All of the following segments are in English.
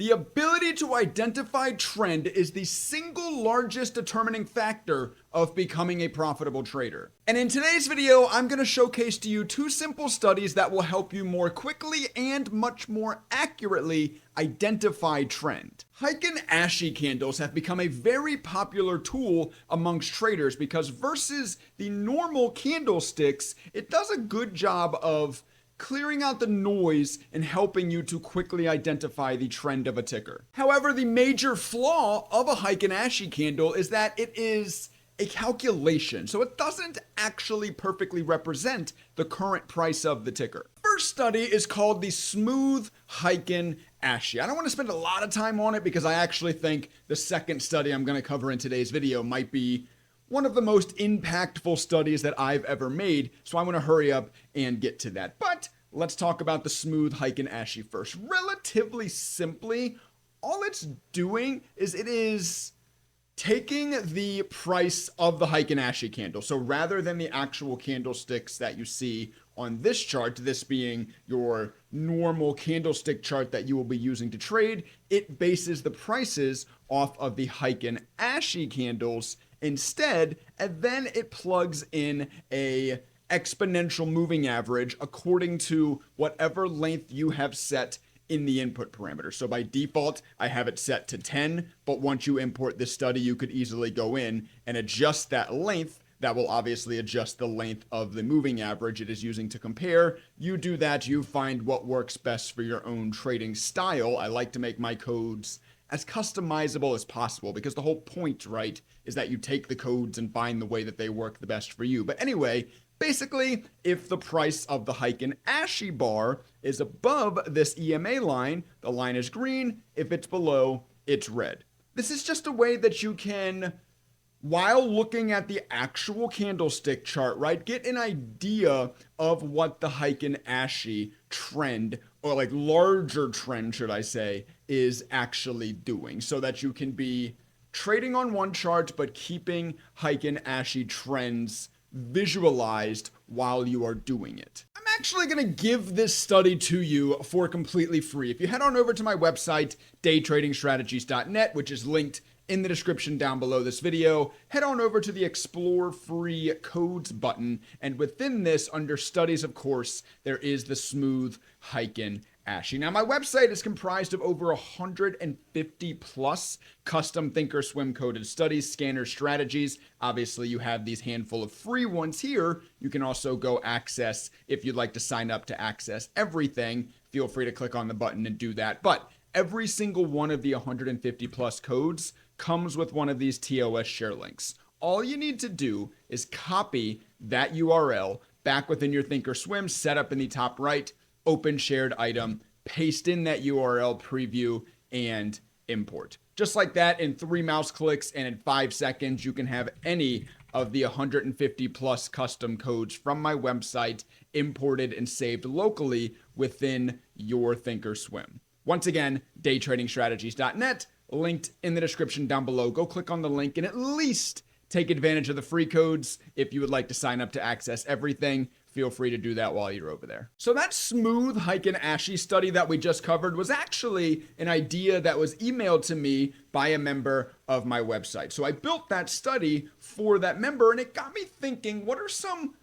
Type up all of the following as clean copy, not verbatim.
The ability to identify trend is the single largest determining factor of becoming a profitable trader. And in today's video, I'm going to showcase to you two simple studies that will help you more quickly and much more accurately identify trend. Heikin-Ashi candles have become a very popular tool amongst traders because versus the normal candlesticks, it does a good job of clearing out the noise and helping you to quickly identify the trend of a ticker. However, the major flaw of a Heikin-Ashi candle is that it is a calculation, so it doesn't actually perfectly represent the current price of the ticker. First study is called the Smooth Heikin-Ashi. I don't want to spend a lot of time on it because I actually think the second study I'm going to cover in today's video might be one of the most impactful studies that I've ever made, so I want to hurry up and get to that. But let's talk about the Smooth Heikin-Ashi first. Relatively simply, all it's doing is it is taking the price of the Heikin-Ashi candle. So rather than the actual candlesticks that you see on this chart, this being your normal candlestick chart that you will be using to trade, it bases the prices off of the Heikin-Ashi candles instead, and then it plugs in a exponential moving average according to whatever length you have set in the input parameter. So by default, I have it set to 10, but once you import this study, you could easily go in and adjust that length. That will obviously adjust the length of the moving average it is using to compare. You do that, you find what works best for your own trading style. I like to make my codes as customizable as possible because the whole point, right, is that you take the codes and find the way that they work the best for you. But anyway, basically, if the price of the Heikin-Ashi bar is above this EMA line, the line is green. If it's below, it's red. This is just a way that you can, while looking at the actual candlestick chart, right, get an idea of what the Heikin-Ashi trend, or like larger trend, should I say, is actually doing, so that you can be trading on one chart, but keeping Heikin-Ashi trends visualized while you are doing it. I'm actually going to give this study to you for completely free. If you head on over to my website, daytradingstrategies.net, which is linked in the description down below this video, head on over to the Explore Free Codes button, and within this, under Studies, of course, there is the Smooth Heikin-Ashi. Now, my website is comprised of over 150 plus custom ThinkorSwim coded studies, scanners, strategies. Obviously, you have these handful of free ones here. You can also go access, if you'd like to sign up to access everything, feel free to click on the button and do that. But every single one of the 150 plus codes comes with one of these TOS share links. All you need to do is copy that URL back within your ThinkorSwim, set up in the top right, open shared item, paste in that URL, preview, and import. Just like that, in 3 mouse clicks and in 5 seconds, you can have any of the 150 plus custom codes from my website imported and saved locally within your ThinkorSwim. Once again, daytradingstrategies.net, linked in the description down below. Go click on the link and at least take advantage of the free codes. If you would like to sign up to access everything, feel free to do that while you're over there. So that Smooth Heikin-Ashi study that we just covered was actually an idea that was emailed to me by a member of my website. So I built that study for that member, and it got me thinking, what are some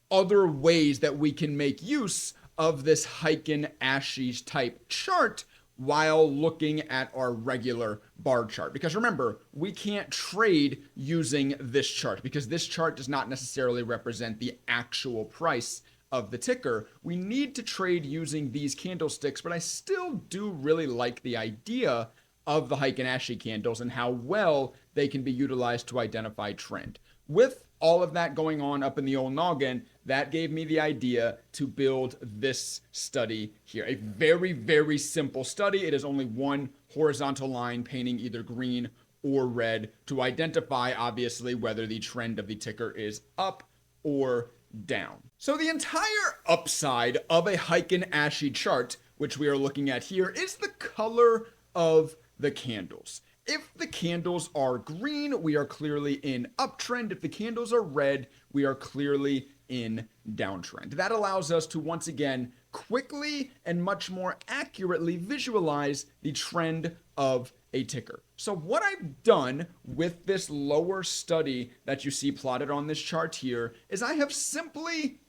other ways that we can make use of this Heikin-Ashi type chart while looking at our regular bar chart? Because remember, we can't trade using this chart because this chart does not necessarily represent the actual price of the ticker. We need to trade using these candlesticks, but I still do really like the idea of the Heikin-Ashi candles and how well they can be utilized to identify trend. With all of that going on up in the old noggin, that gave me the idea to build this study here. A very, very simple study. It is only one horizontal line painting either green or red to identify, obviously, whether the trend of the ticker is up or down. So the entire upside of a Heikin-Ashi chart, which we are looking at here, is the color of the candles. If the candles are green, we are clearly in uptrend. If the candles are red, we are clearly in downtrend. That allows us to once again quickly and much more accurately visualize the trend of a ticker. So what I've done with this lower study that you see plotted on this chart here is I have simply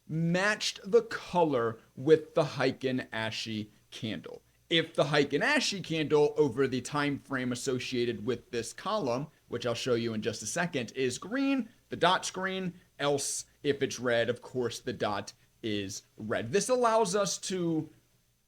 matched the color with the Heikin-Ashi candle. If the Heikin-Ashi candle over the time frame associated with this column, which I'll show you in just a second, is green, the dot's green. Else, if it's red, of course, the dot is red. This allows us to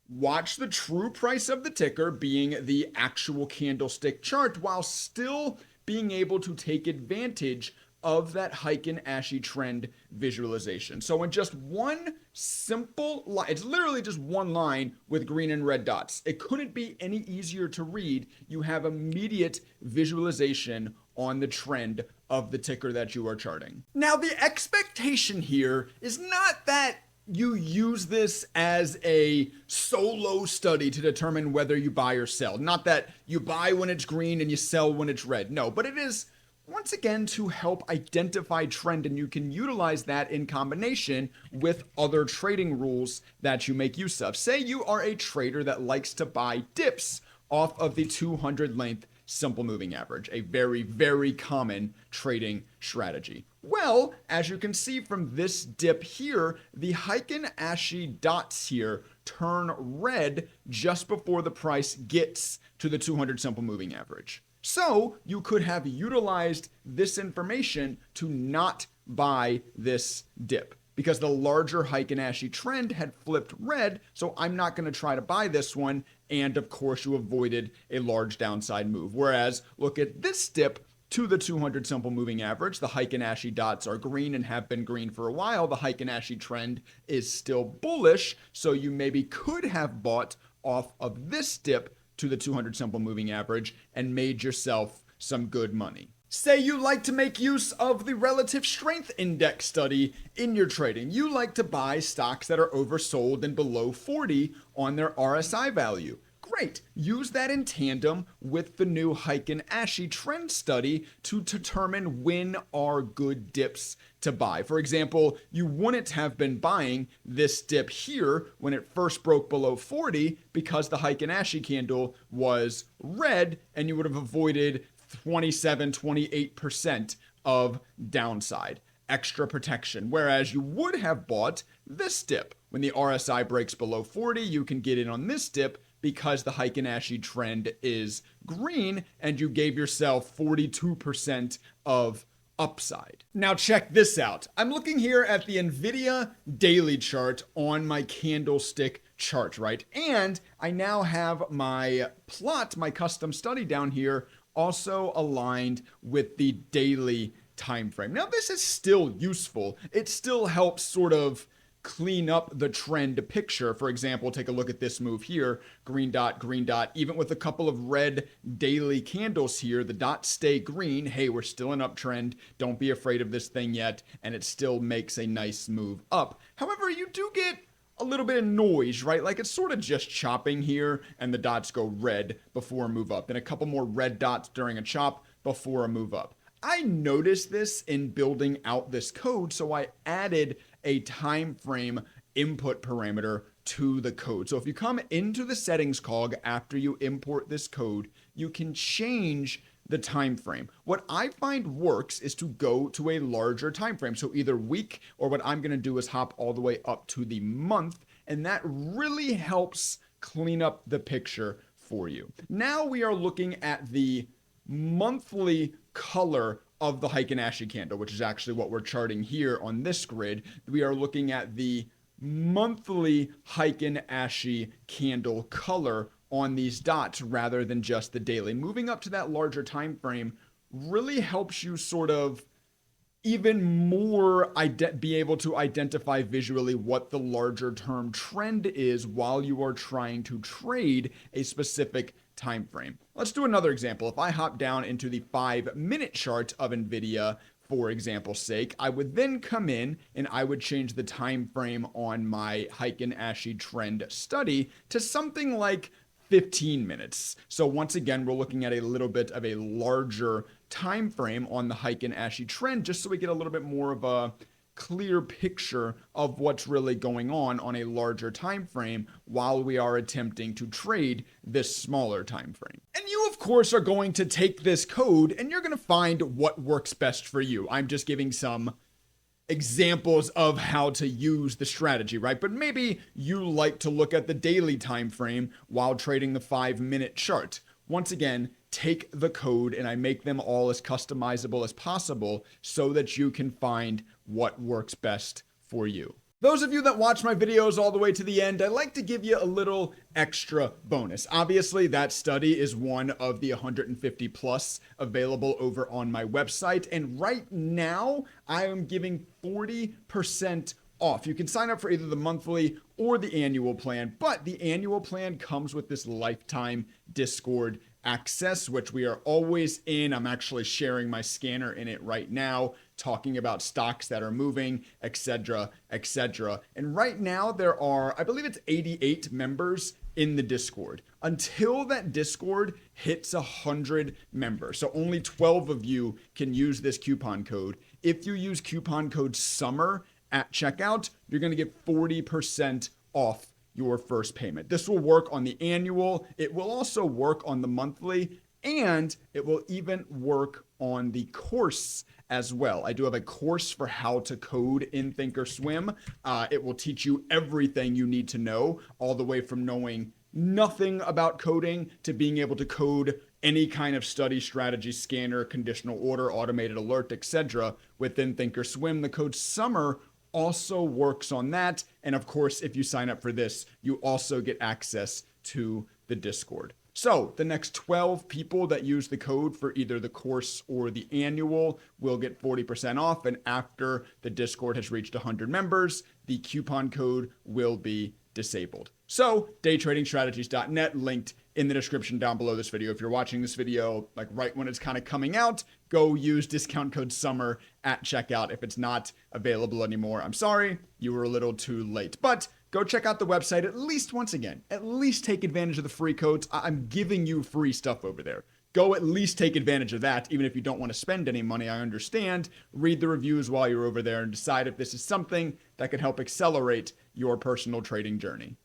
watch the true price of the ticker, being the actual candlestick chart, while still being able to take advantage of that Heikin-Ashi trend visualization. So in just one simple line, it's literally just one line with green and red dots. It couldn't be any easier to read. You have immediate visualization on the trend of the ticker that you are charting. Now, the expectation here is not that you use this as a solo study to determine whether you buy or sell. Not that you buy when it's green and you sell when it's red. No, but it is once again to help identify trend, and you can utilize that in combination with other trading rules that you make use of. Say you are a trader that likes to buy dips off of the 200 length simple moving average, a very, very common trading strategy. Well, as you can see from this dip here, the Heikin-Ashi dots here turn red just before the price gets to the 200 simple moving average. So you could have utilized this information to not buy this dip because the larger Heikin-Ashi trend had flipped red. So I'm not going to try to buy this one. And of course, you avoided a large downside move. Whereas look at this dip to the 200 simple moving average. The Heikin-Ashi dots are green and have been green for a while. The Heikin-Ashi trend is still bullish. So you maybe could have bought off of this dip to the 200 simple moving average and made yourself some good money. Say you like to make use of the relative strength index study in your trading. You like to buy stocks that are oversold and below 40 on their RSI value. Great. Use that in tandem with the new Heikin-Ashi trend study to determine when are good dips to buy. For example, you wouldn't have been buying this dip here when it first broke below 40 because the Heikin-Ashi candle was red, and you would have avoided 28% of downside, extra protection. Whereas you would have bought this dip. When the RSI breaks below 40, you can get in on this dip because the Heikin-Ashi trend is green and you gave yourself 42% of upside. Now check this out. I'm looking here at the NVIDIA daily chart on my candlestick chart, right? And I now have my plot, my custom study down here, also aligned with the daily time frame. Now this is still useful. It still helps sort of clean up the trend picture. For example, take a look at this move here, green dot, even with a couple of red daily candles here, the dots stay green. Hey, we're still an uptrend. Don't be afraid of this thing yet. And it still makes a nice move up. However, you do get a little bit of noise, right? Like it's sort of just chopping here and the dots go red before a move up, and a couple more red dots during a chop before a move up. I noticed this in building out this code, so I added a time frame input parameter to the code. So if you come into the settings cog after you import this code, you can change the time frame. What I find works is to go to a larger time frame. So either week, or what I'm going to do is hop all the way up to the month, and that really helps clean up the picture for you. Now we are looking at the monthly color of the Heikin-Ashi candle, which is actually what we're charting here on this grid. We are looking at the monthly Heikin-Ashi candle color on these dots rather than just the daily. Moving up to that larger time frame really helps you sort of even more be able to identify visually what the larger term trend is while you are trying to trade a specific time frame. Let's do another example. If I hop down into the 5-minute chart of NVIDIA, for example's sake, I would then come in and I would change the time frame on my Heikin-Ashi trend study to something like 15 minutes. So once again, we're looking at a little bit of a larger time frame on the Heikin-Ashi trend, just so we get a little bit more of a clear picture of what's really going on a larger time frame while we are attempting to trade this smaller time frame. And you of course are going to take this code and you're going to find what works best for you. I'm just giving some examples of how to use the strategy, right? But maybe you like to look at the daily time frame while trading the 5-minute chart. Once again, take the code and I make them all as customizable as possible so that you can find what works best for you. Those of you that watch my videos all the way to the end, I like to give you a little extra bonus. Obviously, that study is one of the 150 plus available over on my website. And right now, I am giving 40% off. You can sign up for either the monthly or the annual plan, but the annual plan comes with this lifetime Discord access, which we are always in. I'm actually sharing my scanner in it right now, talking about stocks that are moving, etc., etc. And right now there are, I believe it's 88 members in the Discord. Until that Discord hits 100 members, so only 12 of you can use this coupon code. If you use coupon code SUMMER at checkout, you're going to get 40% off your first payment. This will work on the annual. It will also work on the monthly, and it will even work on the course as well. I do have a course for how to code in ThinkorSwim. It will teach you everything you need to know, all the way from knowing nothing about coding to being able to code any kind of study strategy, scanner, conditional order, automated alert, etc. within ThinkorSwim. The code SUMMER also works on that. And of course, if you sign up for this, you also get access to the Discord. So the next 12 people that use the code for either the course or the annual will get 40% off. And after the Discord has reached 100 members, the coupon code will be disabled. So daytradingstrategies.net, linked in the description down below this video. If you're watching this video like right when it's kind of coming out, go use discount code SUMMER at checkout. If it's not available anymore, I'm sorry, you were a little too late. But go check out the website at least once again. At least take advantage of the free codes. I'm giving you free stuff over there. Go at least take advantage of that, even if you don't want to spend any money. I understand. Read the reviews while you're over there and decide if this is something that could help accelerate your personal trading journey.